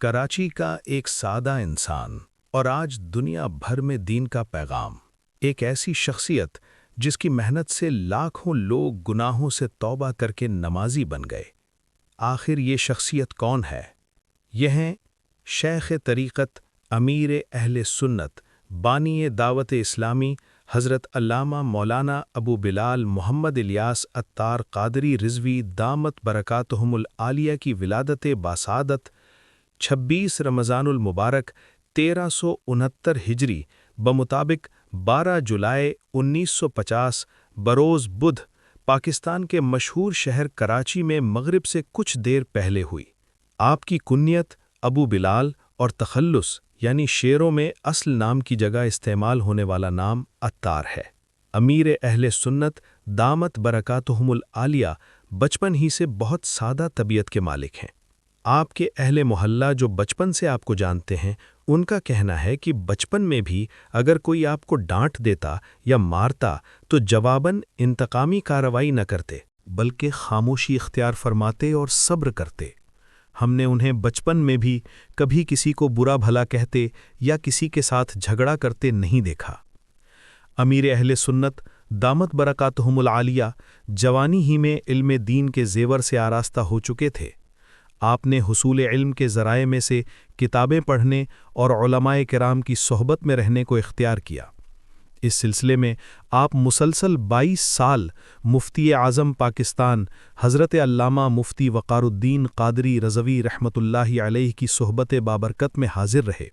कराची का एक सादा इंसान और आज दुनिया भर में दीन का पैगाम। एक ऐसी शख्सियत जिसकी मेहनत से लाखों लोग गुनाहों से तौबा करके नमाजी बन गए। आखिर ये शख्सियत कौन है? यह हैं शेख तरीक़त, अमीर अहले सुन्नत, बानी दावत इस्लामी, हज़रत अल्लामा मौलाना अबू बिलाल मोहम्मद इलियास अत्तार क़ादरी रिज़वी दामत बरकातुहुमुल आलिया की विलादत बासादत 26 रमज़ानुल मुबारक 1369 हिजरी बमुताबिक 12 जुलाई 1950 बरोज़ बुध पाकिस्तान के मशहूर शहर कराची में मगरिब से कुछ देर पहले हुई। आपकी कुन्यत अबू बिलाल और तखल्लुस यानी शेरों में असल नाम की जगह इस्तेमाल होने वाला नाम अत्तार है। अमीर अहले सुन्नत दामत बरकातुहुमुल आलिया बचपन ही से बहुत सादा तबीयत के मालिक हैं। आपके अहले मोहल्ला जो बचपन से आपको जानते हैं, उनका कहना है कि बचपन में भी अगर कोई आपको डांट देता या मारता तो जवाबन इंतकामी कार्रवाई न करते, बल्कि खामोशी इख्तियार फरमाते और सब्र करते। हमने उन्हें बचपन में भी कभी किसी को बुरा भला कहते या किसी के साथ झगड़ा करते नहीं देखा। अमीर अहले सुन्नत दामत बरकातुहुमुल आलिया जवानी ही में इल्म दीन के ज़ेवर से आरास्ता हो चुके थे। आपने हुसूल इल्म के ज़राए में से किताबें पढ़ने और उलमाए किराम की सोहबत में रहने को इख्तियार किया। इस सिलसिले में आप मुसलसल 22 साल मुफ्ती आज़म पाकिस्तान हज़रत अल्लामा मुफ्ती वक़ारुद्दीन क़ादरी रज़वी रहमतुल्लाहि अलैहि की सोहबत बाबरकत में हाजिर रहे।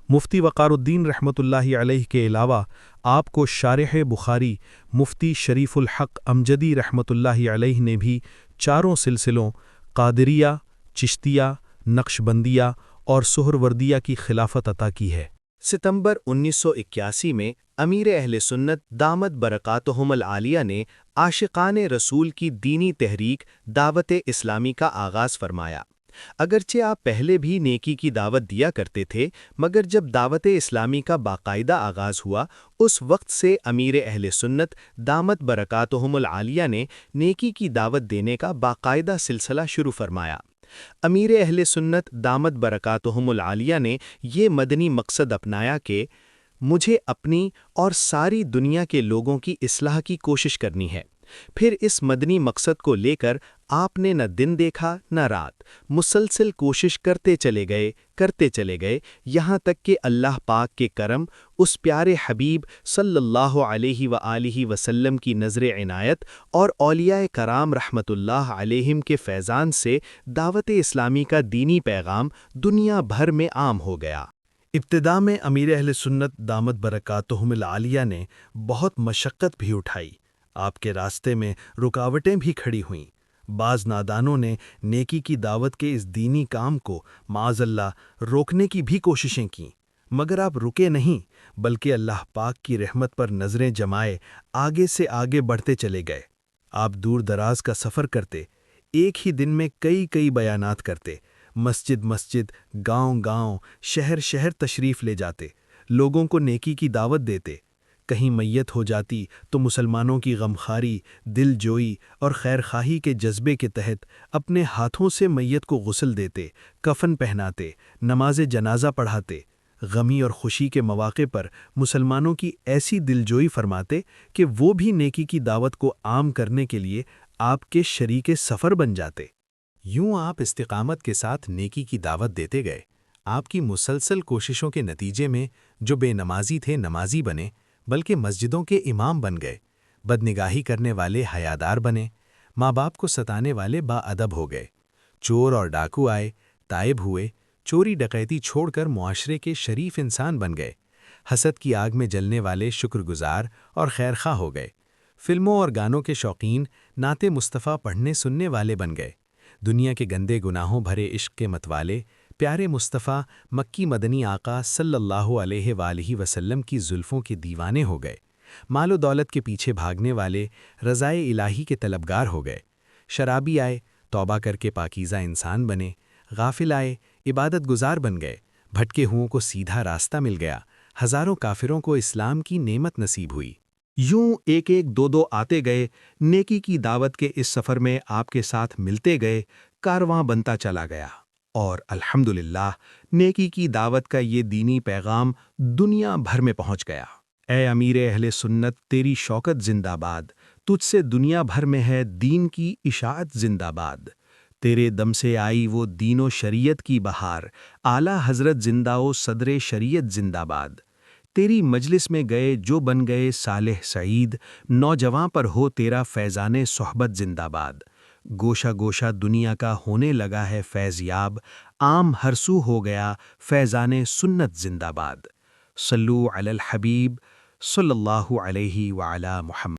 मुफ्ती वक़ारुद्दीन रहमतुल्लाहि अलैहि के अलावा आपको शारिह बुखारी मुफ्ती शरीफुल हक़ अमजदी रहमतुल्लाहि अलैहि ने भी चारों सिलसिलों क़ादरिया, चिश्तिया, नक्शबंदिया और सुहरवर्दिया की खिलाफत अता की है। सितंबर 1981 में अमीर अहले सुन्नत दामत बरकातुहुमुल आलिया ने आशिकाने रसूल की दीनी तहरीक दावत इस्लामी का आगाज़ फरमाया। अगरचे आप पहले भी नेकी की दावत दिया करते थे, मगर जब दावत इस्लामी का बाकायदा आगाज़ हुआ, उस वक्त से अमीर अहले सुन्नत दामत बरकातुहुमुल आलिया ने नेकी की दावत देने का बाकायदा सिलसिला शुरू फरमाया। अमीर अहले सुन्नत दामत बरकातुहुमुल आलिया ने ये मदनी मकसद अपनाया कि मुझे अपनी और सारी दुनिया के लोगों की इस्लाह की कोशिश करनी है। फिर इस मदनी मकसद को लेकर आपने न दिन देखा न रात, मुसलसल कोशिश करते चले गए, यहाँ तक कि अल्लाह पाक के करम, उस प्यारे हबीब सल्लल्लाहु अलैहि व आलिहि वसल्लम की नज़र इनायत और औलियाए कराम रहमतुल्लाह अलैहिम के फैज़ान से दावत इस्लामी का दीनी पैगाम दुनिया भर में आम हो गया। इब्तिदा में अमीर अहले सुन्नत दामत बरकातुहुमुल आलिया ने बहुत मशक्क़त भी उठाई। आपके रास्ते में रुकावटें भी खड़ी हुईं। बाज़ नादानों ने नेकी की दावत के इस दीनी काम को माज़अल्लाह रोकने की भी कोशिशें कीं, मगर आप रुके नहीं, बल्कि अल्लाह पाक की रहमत पर नज़रें जमाए आगे से आगे बढ़ते चले गए। आप दूर दराज का सफ़र करते, एक ही दिन में कई बयानात करते, मस्जिद मस्जिद, गांव गांव, शहर शहर तशरीफ़ ले जाते, लोगों को नेकी की दावत देते। कहीं मैयत हो जाती तो मुसलमानों की गमखारी, दिलजोई और खैरखाही के जज्बे के तहत अपने हाथों से मैयत को गुस्ल देते, कफन पहनाते, नमाज जनाजा पढ़ाते। गमी और खुशी के मौक़े पर मुसलमानों की ऐसी दिलजोई फरमाते कि वो भी नेकी की दावत को आम करने के लिए आपके शरीके सफ़र बन जाते। यूं आप इस्तिकामत के साथ नेकी की दावत देते गए। आपकी मुसलसल कोशिशों के नतीजे में जो बेनमाजी थे नमाजी बने, बल्कि मस्जिदों के इमाम बन गए। बदनिगाही करने वाले हयादार बने, माँ बाप को सताने वाले बाअदब हो गए। चोर और डाकू आए, ताइब हुए, चोरी डकैती छोड़कर मुआशरे के शरीफ इंसान बन गए। हसद की आग में जलने वाले शुक्रगुजार और खैरखा हो गए। फिल्मों और गानों के शौकीन नाते मुस्तफ़ा पढ़ने सुनने वाले बन गए। दुनिया के गंदे गुनाहों भरे इश्क के मतवाले प्यारे मुस्तफ़ा मक्की मदनी आका सल्लल्लाहु अलैहि वालिहि वसल्लम की जुल्फ़ों के दीवाने हो गए। मालो दौलत के पीछे भागने वाले रज़ाए इलाही के तलबगार हो गए। शराबी आए, तौबा करके पाकीज़ा इंसान बने। गाफिल आए, इबादत गुजार बन गए। भटके हुओं को सीधा रास्ता मिल गया। हज़ारों काफिरों को इस्लाम की नेमत नसीब हुई। यूं एक एक दो आते गए, नेकी की दावत के इस सफ़र में आपके साथ मिलते गए, कारवां बनता चला गया। اور الحمدللہ نیکی کی دعوت کا یہ دینی پیغام دنیا بھر میں پہنچ گیا۔ اے امیر اہل سنت، تیری شوکت زندہ باد، تجھ سے دنیا بھر میں ہے دین کی اشاعت زندہ باد۔ تیرے دم سے آئی وہ دین و شریعت کی بہار، اعلیٰ حضرت زندہ و صدر شریعت زندہ باد۔ تیری مجلس میں گئے جو بن گئے صالح سعید، نوجواں پر ہو تیرا فیضان صحبت زندہ باد۔ گوشہ گوشہ دنیا کا ہونے لگا ہے فیض یاب، عام ہر سو ہو گیا فیضان سنت زندہ باد۔ صلو علی الحبیب صلی اللہ علیہ وعلی محمد۔